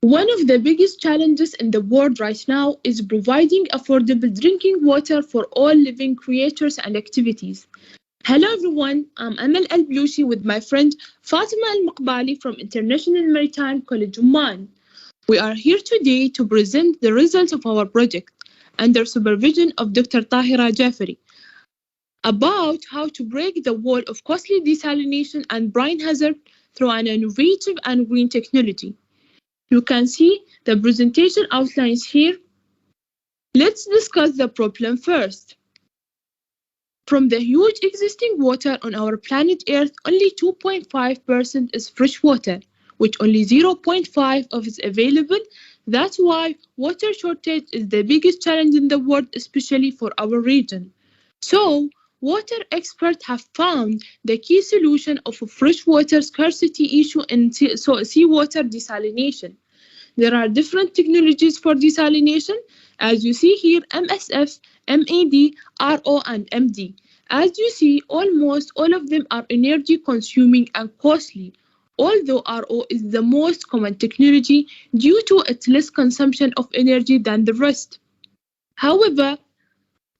One of the biggest challenges in the world right now is providing affordable drinking water for all living creatures and activities. Hello everyone, I'm Amal Al Blushi with my friend Fatima Al Maqbali from International Maritime College Oman. We are here today to present the results of our project under supervision of Dr. Tahira Jafari about how to break the wall of costly desalination and brine hazard through an innovative and green technology. You can see the presentation outlines here. Let's discuss the problem first. From the huge existing water on our planet Earth, only 2.5% is fresh water, which only 0.5 of is available. That's why water shortage is the biggest challenge in the world, especially for our region. So, water experts have found the key solution of a freshwater scarcity issue in seawater desalination. There are different technologies for desalination, as you see here MSF, MAD, RO, and MD. As you see, almost all of them are energy consuming and costly, although RO is the most common technology due to its less consumption of energy than the rest. However,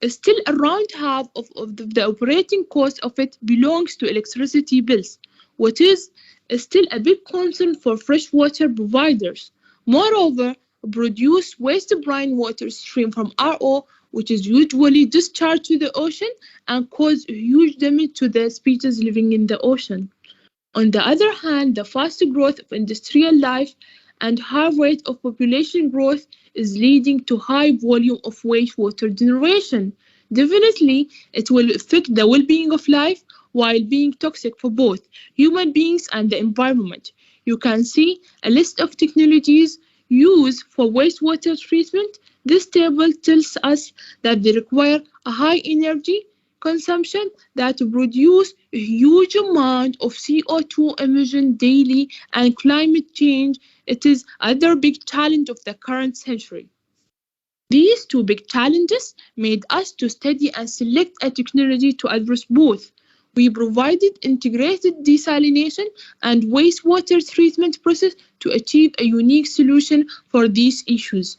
still around half of the operating cost of it belongs to electricity bills, which is still a big concern for freshwater providers. Moreover, produced waste brine water stream from RO, which is usually discharged to the ocean and cause huge damage to the species living in the ocean. On the other hand, the fast growth of industrial life and high rate of population growth is leading to high volume of wastewater generation. Definitely, it will affect the well-being of life while being toxic for both human beings and the environment. You can see a list of technologies used for wastewater treatment. This table tells us that they require a high energy consumption that produce a huge amount of CO2 emission daily, and climate change it is another big challenge of the current century. These two big challenges made us to study and select a technology to address both. We provided integrated desalination and wastewater treatment process to achieve a unique solution for these issues.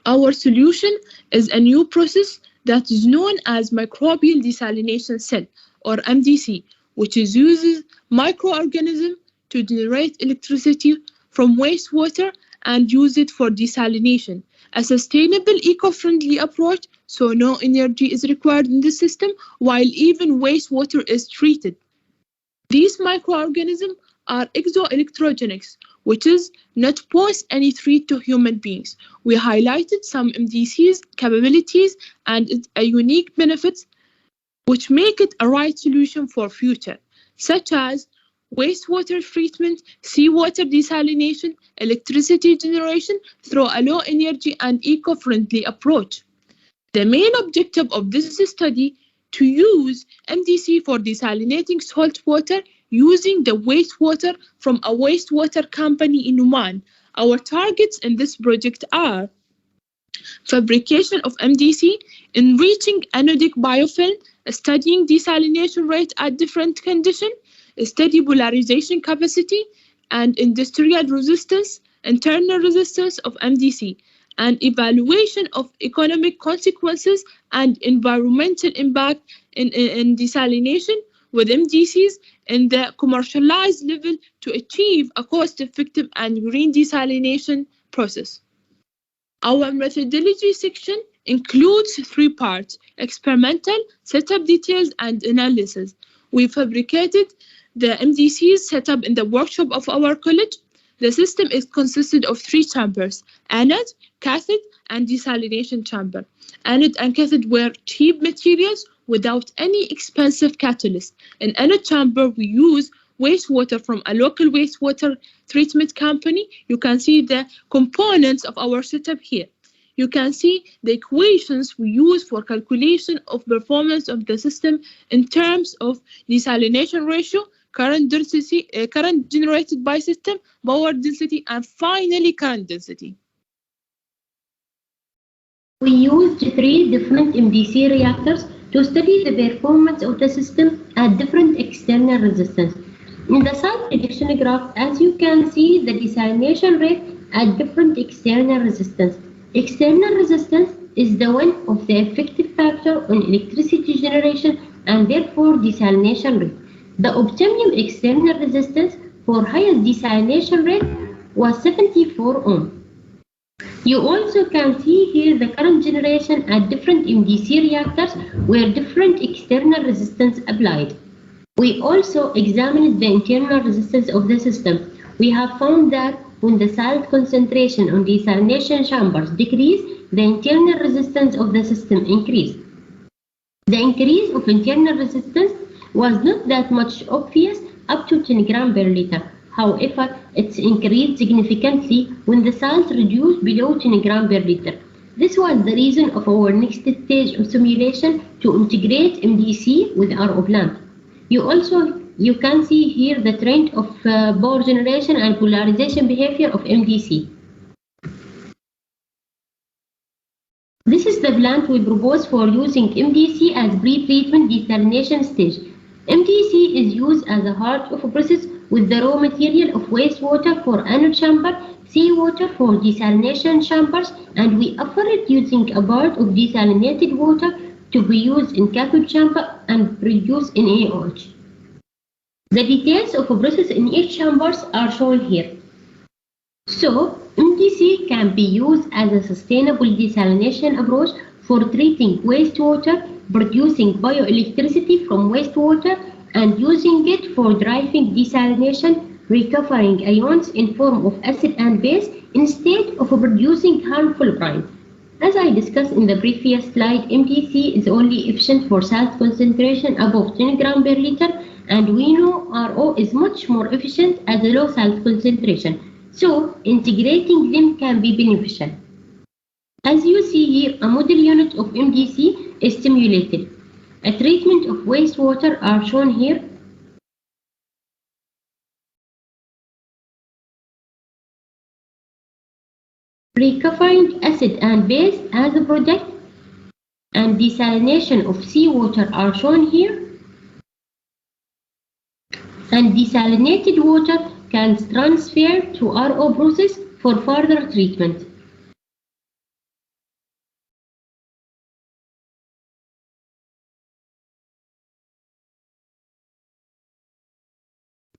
Our solution is a new process that is known as microbial desalination cell or MDC, which uses microorganisms to generate electricity from wastewater and use it for desalination. A sustainable, eco-friendly approach so no energy is required in the system while even wastewater is treated. These microorganisms are exoelectrogenics, which is not pose any threat to human beings. We highlighted some MDC's capabilities and its a unique benefits which make it a right solution for future, such as wastewater treatment, seawater desalination, electricity generation through a low energy and eco-friendly approach. The main objective of this study to use MDC for desalinating salt water using the wastewater from a wastewater company in Oman. Our targets in this project are fabrication of MDC, enriching anodic biofilm, studying desalination rate at different conditions, study polarization capacity, and industrial resistance, internal resistance of MDC, and evaluation of economic consequences and environmental impact in desalination with MDCs in the commercialized level to achieve a cost-effective and green desalination process. Our methodology section includes three parts: experimental, setup details, and analysis. We fabricated the MDCs set up in the workshop of our college. The system is consisted of three chambers: anode, cathode, and desalination chamber. Anode and cathode were cheap materials without any expensive catalyst. In anode chamber, we use wastewater from a local wastewater treatment company. You can see the components of our setup here. You can see the equations we use for calculation of performance of the system in terms of desalination ratio, current density, current generated by system, power density, and finally current density. We used three different MDC reactors to study the performance of the system at different external resistance. In the site prediction graph, as you can see the desalination rate at different external resistance. External resistance is the one of the effective factor on electricity generation and therefore desalination rate. The optimum external resistance for highest desalination rate was 74 ohm. You also can see here the current generation at different MDC reactors where different external resistance applied. We also examined the internal resistance of the system. We have found that when the salt concentration on desalination chambers decreased, the internal resistance of the system increased. The increase of internal resistance was not that much obvious up to 10 gram per liter. However, it increased significantly when the salt reduced below 10 gram per liter. This was the reason of our next stage of simulation to integrate MDC with RO plant. You can see here the trend of power generation and polarization behavior of MDC. This is the plant we propose for using MDC as pre-treatment desalination stage. MDC is used as a heart of a process with the raw material of wastewater for anode chamber, seawater for desalination chambers, and we offer it using a part of desalinated water to be used in cathode chamber and produced in AOH. The details of a process in each chambers are shown here. So, MDC can be used as a sustainable desalination approach for treating wastewater, producing bioelectricity from wastewater, and using it for driving desalination, recovering ions in form of acid and base instead of producing harmful brine. As I discussed in the previous slide, MDC is only efficient for salt concentration above 10 gram per liter, and we know RO is much more efficient at a low salt concentration. So, integrating them can be beneficial. As you see here, a model unit of MDC is simulated. A treatment of wastewater are shown here. Recovering acid and base as a product, and desalination of seawater are shown here. And desalinated water can transfer to RO process for further treatment.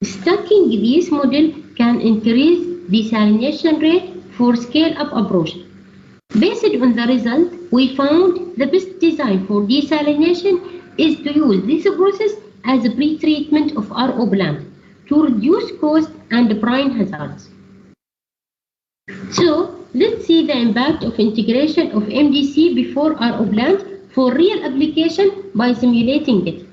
Stacking this model can increase desalination rate for scale-up approach. Based on the result, we found the best design for desalination is to use this process as a pre-treatment of RO plant to reduce cost and brine hazards. So, let's see the impact of integration of MDC before RO plant for real application by simulating it.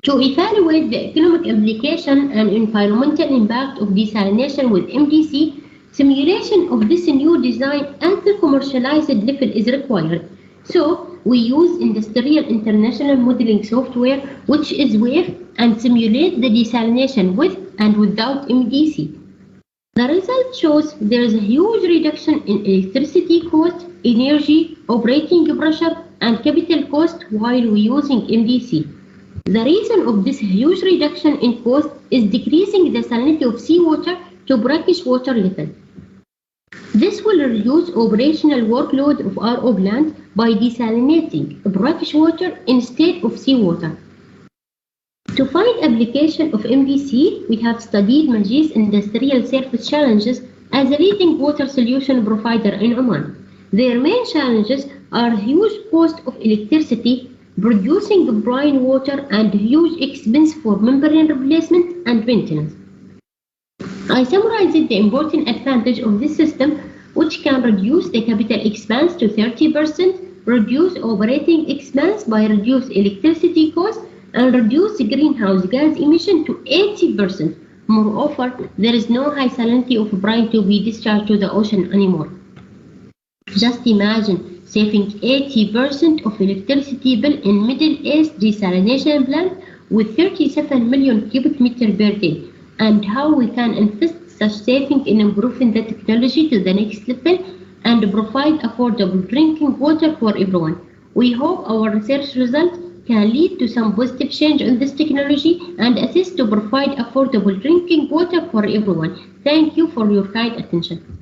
To evaluate the economic application and environmental impact of desalination with MDC, simulation of this new design at the commercialized level is required. So, we use Industrial International Modeling software, which is WAVE, and simulate the desalination with and without MDC. The result shows there is a huge reduction in electricity cost, energy, operating pressure, and capital cost while using MDC. The reason of this huge reduction in cost is decreasing the salinity of seawater to brackish water level. This will reduce operational workload of RO plants by desalinating brackish water instead of seawater. To find application of MDC, we have studied Majlis Industrial Service Challenges as a leading water solution provider in Oman. Their main challenges are huge cost of electricity, producing brine water, and huge expense for membrane replacement and maintenance. I summarized the important advantage of this system, which can reduce the capital expense to 30%, reduce operating expense by reduced electricity cost, and reduce greenhouse gas emission to 80%. Moreover, there is no high salinity of brine to be discharged to the ocean anymore. Just imagine saving 80% of electricity bill in Middle East desalination plant with 37 million cubic meter per day, and how we can invest such saving in improving the technology to the next level and provide affordable drinking water for everyone. We hope our research results can lead to some positive change in this technology and assist to provide affordable drinking water for everyone. Thank you for your kind attention.